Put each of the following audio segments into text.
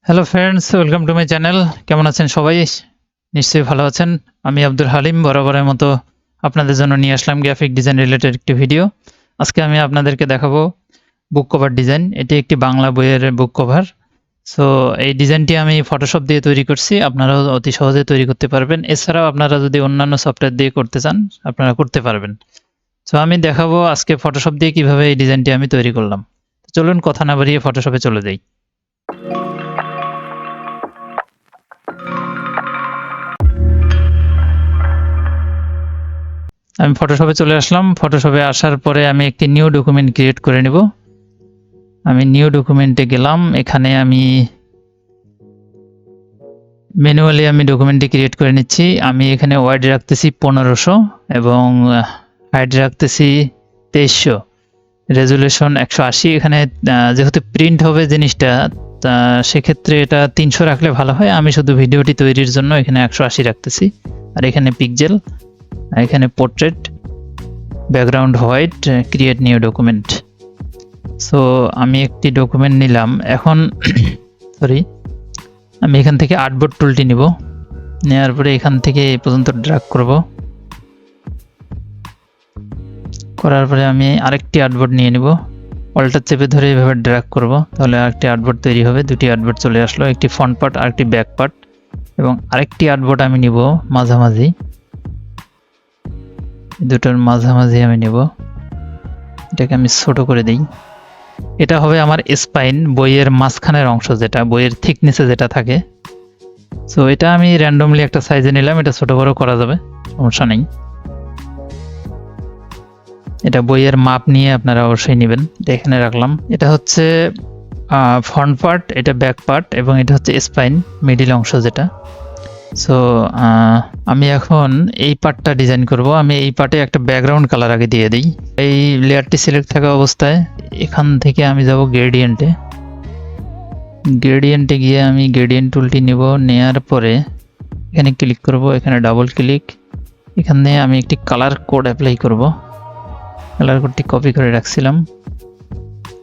Hello friends, welcome to my channel. কেমন আছেন সবাই? নিশ্চয়ই ভালো আছেন। আমি আব্দুল হালিম বরাবরের মতো আপনাদের জন্য নিয়ে আসলাম গ্রাফিক ডিজাইন রিলেটেড একটি ভিডিও। আজকে আমি আপনাদেরকে দেখাবো বুক কভার ডিজাইন। এটি একটি বাংলা বইয়ের বুক কভার। সো এই ডিজাইনটি আমি ফটোশপ দিয়ে তৈরি করছি। আপনারাও অতি সহজে তৈরি করতে পারবেন। এছাড়াও আপনারা যদি অন্যান্য সফটওয়্যার দিয়ে করতে চান, আপনারা করতে পারবেন। সো আমি দেখাবো আজকে ফটোশপ দিয়ে কিভাবে এই ডিজাইনটি আমি তৈরি করলাম। চলুন কথা না বাড়িয়ে ফটোশপে চলে যাই। আমি ফটোশপে চলে আসলাম। ফটোশপে আসার পরে আমি একটি নিউ ডকুমেন্ট ক্রিয়েট করে নিব। আমি নিউ ডকুমেন্টে গেলাম। এখানে আমি ম্যানুয়ালি ডকুমেন্টটি ক্রিয়েট করে নিচ্ছি। আমি এখানে ওয়াইড রাখতেছি 1500 এবং হাইট রাখতেছি 2300, রেজুলেশন 180। এখানে যেহেতু প্রিন্ট হবে জিনিসটা, সেক্ষেত্রে এটা 300 রাখলে ভালো হয়। আমি শুধু ভিডিওটি তৈরির জন্য এখানে 180 রাখতেছি। আর এখানে পিক্সেল, এখানে portrait, background white, create new document. So আমি একটি ডকুমেন্ট নিলাম। এখন সরি, আমি এখান থেকে আর্টবোর্ড টুলটি নিব। নেওয়ার পরে এখান থেকে এই পর্যন্ত ড্র্যাগ করব। করার পরে আমি আরেকটি আর্টবোর্ড নিয়ে নিব। অল্টার চেপে ধরে এইভাবে ড্র্যাগ করব, তাহলে আরেকটি আর্টবোর্ড তৈরি হবে। দুটি আর্টবোর্ড চলে আসলো, একটি ফ্রন্ট পার্ট আর একটি ব্যাক পার্ট। এবং আরেকটি আর্টবোর্ড আমি নিব মাঝামাঝি, দুটোর মাঝামাঝি আমি নেব। এটাকে আমি ছোট করে দিই। এটা হবে আমার স্পাইন, বইয়ের মাঝখানের অংশ, যেটা বইয়ের থিকনেসে যেটা থাকে। সো এটা আমি র্যান্ডমলি একটা সাইজে নিলাম। এটা ছোট বড় করা যাবে, সমস্যা নেই। এটা বইয়ের মাপ নিয়ে আপনারা অবশ্যই নেবেন। এটা এখানে রাখলাম। এটা হচ্ছে ফ্রন্ট পার্ট, এটা ব্যাক পার্ট, এবং এটা হচ্ছে স্পাইন, মিডিল অংশ যেটা। সো আমি এখন এই পার্টটা ডিজাইন করব। আমি এই পার্টে একটা ব্যাকগ্রাউন্ড কালার আগে দিয়ে দিই। এই লেয়ারটি সিলেক্ট থাকা অবস্থায় এখান থেকে আমি যাব গ্রেডিয়েন্টে। গ্রেডিয়েন্টে গিয়ে আমি গ্রেডিয়েন্ট টুলটি নেব। নেয়ার পরে এখানে ক্লিক করব, এখানে ডাবল ক্লিক। এখানে আমি একটি কালার কোড অ্যাপ্লাই করব। কালার কোডটি কপি করে রাখছিলাম,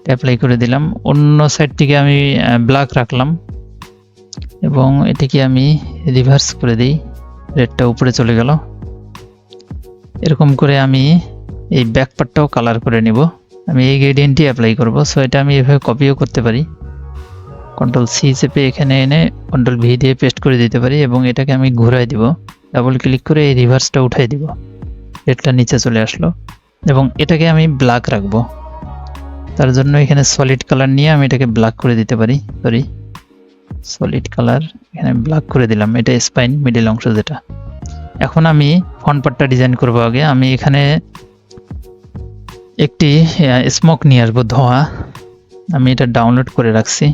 অ্যাপ্লাই করে দিলাম। অন্য সাইডটিকে আমি ব্ল্যাক রাখলাম এবং এটিকে আমি রিভার্স করে দিই। রেডটা উপরে চলে গেল। এরকম করে আমি এই ব্যাক পার্টটাও কালার করে নিব। আমি এই গ্রেডিয়েন্টটি অ্যাপ্লাই করব। সো এটা আমি এভাবে কপিও করতে পারি। কন্ট্রোল সি চেপে এখানে এনে কন্ট্রোল ভি দিয়ে পেস্ট করে দিতে পারি এবং এটাকে আমি ঘুরাই দিব। ডাবল ক্লিক করে এই রিভার্সটা উঠাই দিব। রেডটা নিচে চলে আসলো এবং এটাকে আমি ব্ল্যাক রাখবো। তার জন্য এখানে সলিড কালার নিয়ে আমি এটাকে ব্ল্যাক করে দিতে পারি। সলিড কালার এখানে ব্ল্যাক করে দিলাম। এটা স্পাইন, মিডল অংশ যেটা। এখন আমি ফ্রন্ট পার্টটা ডিজাইন করব। আগে আমি এখানে একটি স্মোক নিয়ে আসবো, ধোঁয়া। আমি এটা ডাউনলোড করে রাখছি।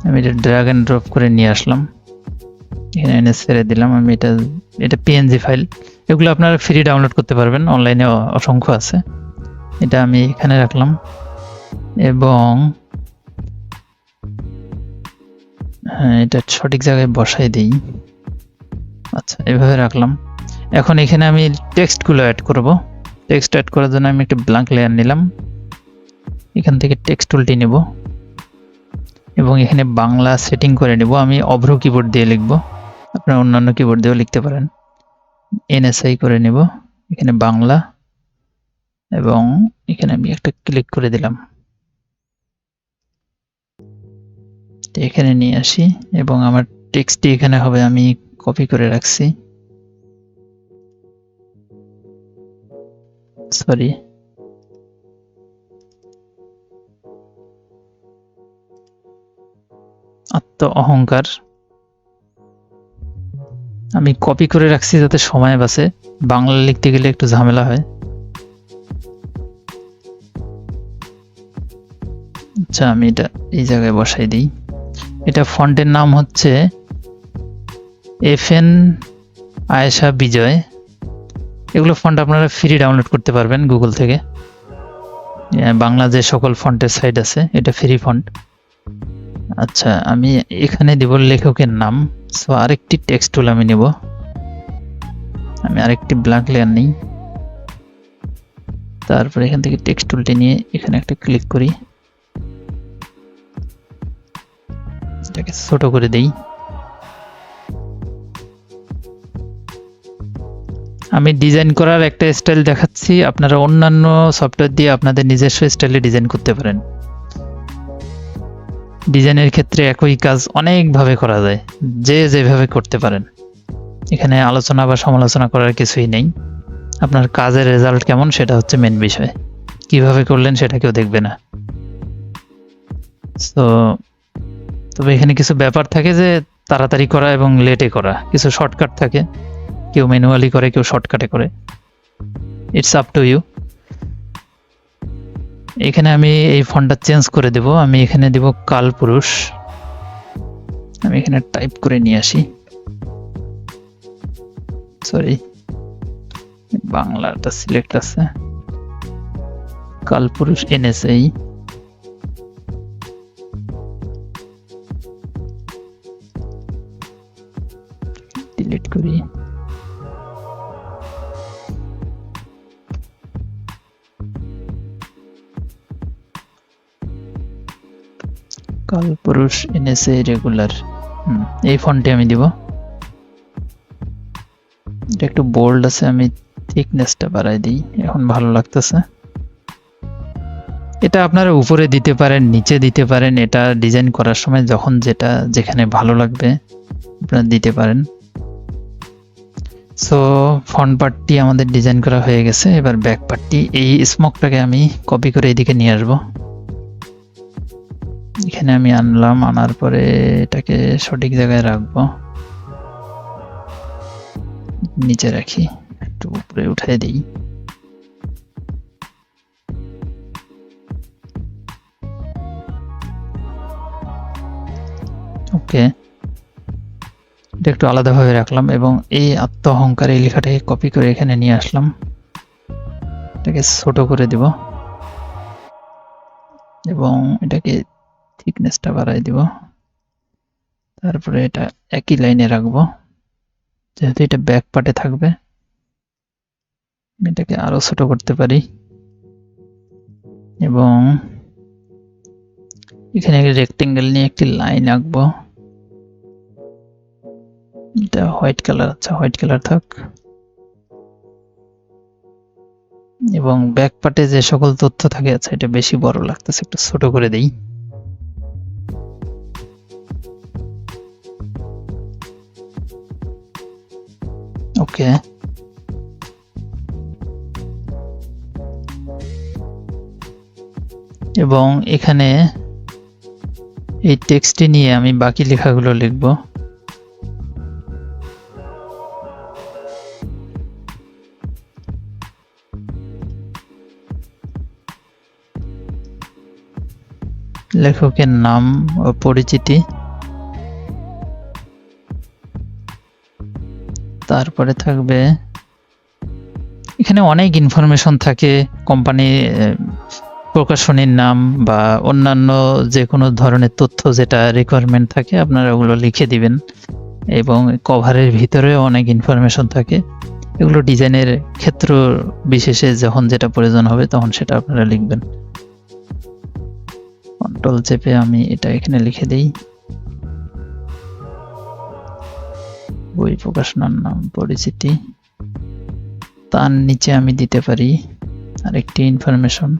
আমি এটা ড্র্যাগ এন্ড ড্রপ করে নিয়ে আসলাম, এখানে এনে ছেড়ে দিলাম। আমি এটা পিএনজি ফাইল। এগুলো আপনারা ফ্রি ডাউনলোড করতে পারবেন, অনলাইনে অসংখ্য আছে। এটা আমি এখানে রাখলাম এবং এটা সঠিক জায়গায় বসাই দিই। আচ্ছা, এভাবে রাখলাম। এখন এখানে আমি টেক্সটগুলো অ্যাড করব। টেক্সট অ্যাড করার জন্য আমি একটা ব্ল্যাঙ্ক লেয়ার নিলাম। এখান থেকে টেক্সট টুলটি নেব এবং এখানে বাংলা সেটিং করে নেব। আমি অভ্র কিবোর্ড দিয়ে লিখব, আপনারা অন্যান্য কিবোর্ড দিয়েও লিখতে পারেন। এনএসআই করে নেব এখানে বাংলা, এবং এখানে আমি একটা ক্লিক করে দিলাম। এখানে নিয়ে আসি এবং আমার টেক্সটটি এখানে হবে, আমি কপি করে রাখছি। সরি, আত্ম অহংকার আমি কপি করে রাখছি যাতে সময় বাঁচে। বাংলা লিখতে গেলে একটু ঝামেলা হয়। আচ্ছা, আমি এটা এই জায়গায় বসাই দিই। এটা ফন্টের নাম হচ্ছে FN আয়েশা বিজয়। এগুলো ফন্ট আপনারা ফ্রি ডাউনলোড করতে পারবেন গুগল থেকে। বাংলা যে সকল ফন্টের সাইট আছে, এটা ফ্রি ফন্ট। আচ্ছা, আমি এখানে দিব লেখকের নাম। সো আরেকটি টেক্সট টুল আমি নেব। আমি আরেকটি ব্ল্যাঙ্ক লেয়ার নিই। তারপরে এখান থেকে টেক্সট টুলটি নিয়ে এখানে একটা ক্লিক করি। এটাকে ছোট করে দেই। আমি ডিজাইন করার একটা স্টাইল দেখাচ্ছি, আপনারা অন্যান্য সফটওয়্যার দিয়ে আপনাদের নিজস্ব স্টাইলে ডিজাইন করতে পারেন। ডিজাইনের ক্ষেত্রে একই কাজ অনেকভাবে করা যায়, যে যেভাবে করতে পারেন। এখানে আলোচনা বা সমালোচনা করার কিছুই নেই। আপনার কাজের রেজাল্ট কেমন সেটা হচ্ছে মেন বিষয়, কিভাবে করলেন সেটা কেউ দেখবে না। তো তবে এখানে কিছু ব্যাপার থাকে যে তাড়াতাড়ি করা এবং লেটে করা, কিছু শর্টকাট থাকে, কেউ ম্যানুয়ালি করে, কেউ শর্টকাটে করে, ইটস আপ টু ইউ। এখানে আমি এই ফন্টটা চেঞ্জ করে দেব, আমি এখানে দেব কালপুরুষ। আমি এখানে টাইপ করে নিয়ে আসি, সরি বাংলাটা সিলেক্ট আছে, কালপুরুষ NSI। ডিলিট করি। কালপুরুষ NSI রেগুলার, এই ফন্টে আমি দিব। এটা একটু বোল্ড আছে, আমি থিকনেসটা বাড়াই দিই, এখন ভালো লাগতেছে। এটা আপনারা উপরে দিতে পারেন, নিচে দিতে পারেন, এটা ডিজাইন করার সময় যখন যেটা যেখানে ভালো লাগবে আপনারা দিতে পারেন। সো ফ্রন্ট পার্টটি আমাদের ডিজাইন করা হয়ে গেছে। এবার ব্যাক পার্টটি, এই স্মোকটাকে আমি কপি করে এদিকে নিয়ে আসব। এখানে আমি আনলাম, আনার পরে এটাকে সঠিক জায়গায় রাখবো, নিচে রাখি, একটু উপরে উঠাই দিই। ওকে, এটা একটু আলাদাভাবে রাখলাম এবং এই আত্ম অহংকার এই লেখাটাকে কপি করে এখানে নিয়ে আসলাম, এটাকে ছোট করে দিব এবং এটাকে থিকনেসটা বাড়াই দিব। তারপরে এটা একই লাইনে রাখবো, যেহেতু এটা ব্যাক পার্টে থাকবে। এটাকে আরো ছোট করতে পারি এবং এখানে রেক্টেঙ্গেল নিয়ে একটি লাইন আঁকবো। এটা হোয়াইট কালার, আচ্ছা হোয়াইট কালার থাক। এবং ব্যাক পার্টে যে সকল তথ্য থাকে, আচ্ছা এটা বেশি বড় লাগতেছে, একটু ছোট করে দেই। ওকে, এবং এখানে এই টেক্সটটি নিয়ে আমি বাকি লেখাগুলো লিখব। লেখকের নাম ও পরিচিতি, তারপরে থাকবে এখানে অনেক ইনফরমেশন থাকে, কোম্পানি প্রকাশনীর নাম বা অন্যান্য যে কোনো ধরনের তথ্য যেটা রিকোয়ারমেন্ট থাকে আপনারা ওগুলো লিখে দিবেন। এবং কভারের ভিতরেও অনেক ইনফরমেশন থাকে, এগুলো ডিজাইনের ক্ষেত্র বিশেষে যখন যেটা প্রয়োজন হবে তখন সেটা আপনারা লিখবেন। কন্ট্রোল চেপে আমি এটা এখানে লিখে দিই, বই প্রকাশনার নাম, পরিচিতি। তার নিচে আমি দিতে পারি আরেকটি ইনফরমেশন,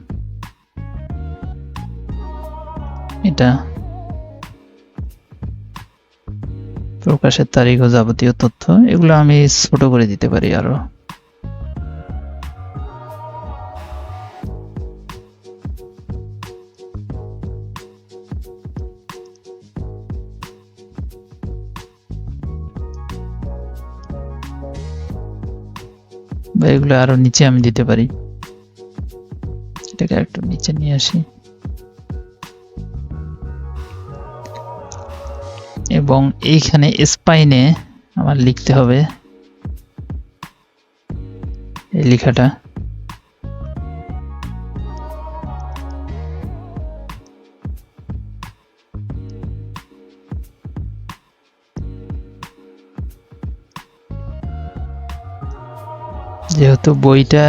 এটা প্রকাশের তারিখ ও যাবতীয় তথ্য, এগুলো আমি ছোট করে দিতে পারি আরো। বা এগুলো আরো নিচে আমি দিতে পারি, এটাকে একটু নিচে নিয়ে আসি এবং এইখানে স্পাইনে আমার লিখতে হবে এই লেখাটা। যেহেতু বইটা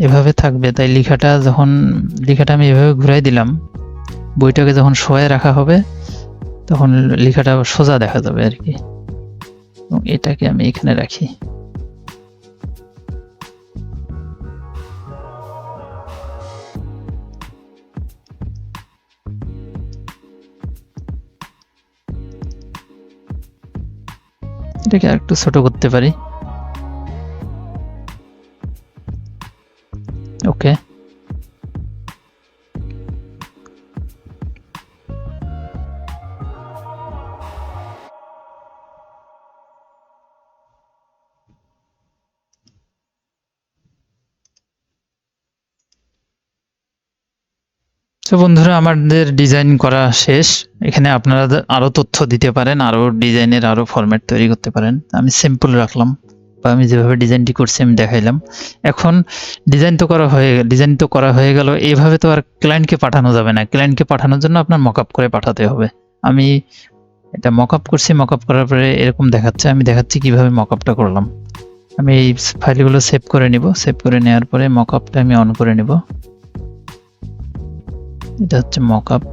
এভাবে থাকবে তাই লেখাটা আমি এভাবে ঘুরাই দিলাম, বইটাকে যখন শোয়ায় রাখা হবে তখন লেখাটা সোজা দেখা যাবে আর কি। এবং এটাকে আমি এখানে রাখি। এটাকে আরেকটু ছোট করতে পারি। ওকে, তো বন্ধুরা আমাদের ডিজাইন করা শেষ। এখানে আপনারা আরো তথ্য দিতে পারেন, আরো ডিজাইনের আরো ফরম্যাট তৈরি করতে পারেন। আমি সিম্পল রাখলাম, বা আমি যেভাবে ডিজাইনটি করছি আমি দেখাইলাম। এখন ডিজাইন তো করা হয়ে গেল। এইভাবে তো আর ক্লায়েন্টকে পাঠানো যাবে না। ক্লায়েন্টকে পাঠানোর জন্য আপনার মকআপ করে পাঠাতে হবে। আমি এটা মকআপ করছি, মকআপ করার পরে এরকম দেখাচ্ছে। আমি দেখাচ্ছি কিভাবে মকআপটা করলাম। আমি এই ফাইলগুলো সেভ করে নিব। সেভ করে নেওয়ার পরে মকআপটা আমি অন করে নিব। এটা হচ্ছে মকআপ।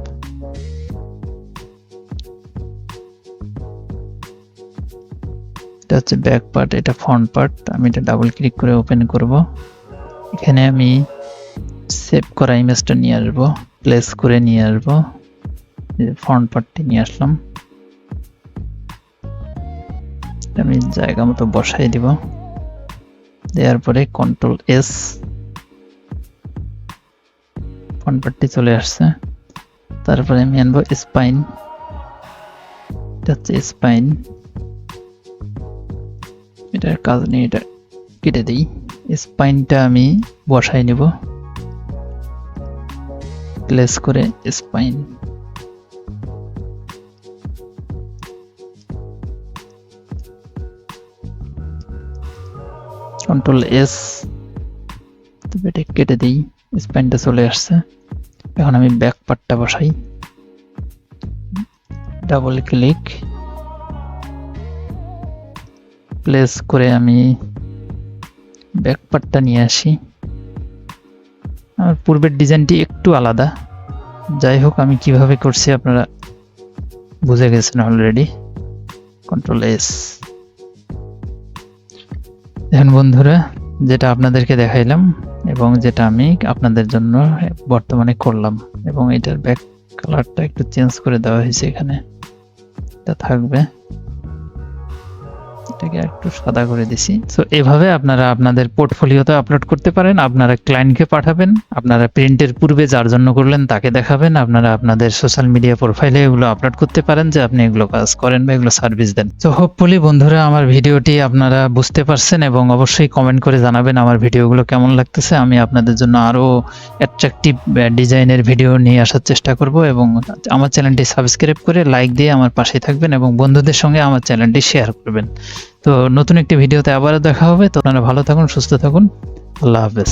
এটা হচ্ছে ব্যাক পার্ট, এটা ফ্রন্ট পার্ট। আমি এটা ডাবল ক্লিক করে ওপেন করব। এখানে আমি সেভ করা ইমেজটা নিয়ে আসব, প্লেস করে নিয়ে আসব। ফ্রন্ট পার্টটি নিয়ে আসলাম, আমি জায়গা মতো বসাই দিব। দেওয়ার পরে কন্ট্রোল এস, ফ্রন্ট পার্টটি চলে আসছে। তারপরে আমি আনবো স্পাইন। এটা হচ্ছে স্পাইন। এটার কাজ নেই, এটা কেটে দিই। স্পাইনটা আমি বসাই নেব, প্লেস করে স্পাইন। কন্ট্রোল এস, এটা কেটে দিই। স্পাইনটা চলে আসছে। এখন আমি ব্যাক পার্টটা বসাই, ডাবল ক্লিক, প্লেস করে আমি ব্যাক পার্টটা নিয়ে আসি। আমার পূর্বের ডিজাইনটি একটু আলাদা, যাই হোক আমি কিভাবে করছি আপনারা বুঝে গেছেন অলরেডি। Control S. এখন বন্ধুরা যেটা আপনাদেরকে দেখাইলাম এবং যেটা আমি আপনাদের জন্য বর্তমানে করলাম, এবং এটার ব্যাক কালারটা একটু চেঞ্জ করে দেওয়া হয়েছে। এখানে এটা থাকবে, এটাকে একটু সাদা করে দিছি। সো এভাবে আপনারা আপনাদের পোর্টফোলিওতে আপলোড করতে পারেন। আপনারা ক্লায়েন্টকে পাঠাবেন, আপনারা প্রিন্টের পূর্বে যার জন্য করলেন তাকে দেখাবেন। আপনারা আপনাদের সোশ্যাল মিডিয়া প্রোফাইলে এগুলো আপলোড করতে পারেন যে আপনি এগুলো কাজ করেন বা এগুলো সার্ভিস দেন। তো হোপফুলি বন্ধুরা আমার ভিডিওটি আপনারা বুঝতে পারছেন, এবং অবশ্যই কমেন্ট করে জানাবেন আমার ভিডিওগুলো কেমন লাগতেছে। আমি আপনাদের জন্য আরো অ্যাট্রাকটিভ ডিজাইনের ভিডিও নিয়ে আসার চেষ্টা করব, এবং আমার চ্যানেলটি সাবস্ক্রাইব করে লাইক দিয়ে আমার পাশে থাকবেন, এবং বন্ধুদের সঙ্গে আমার চ্যানেলটি শেয়ার করবেন। তো নতুন একটি ভিডিওতে আবারও দেখা হবে। তো আপনারা ভালো থাকুন, সুস্থ থাকুন। আল্লাহ হাফেজ।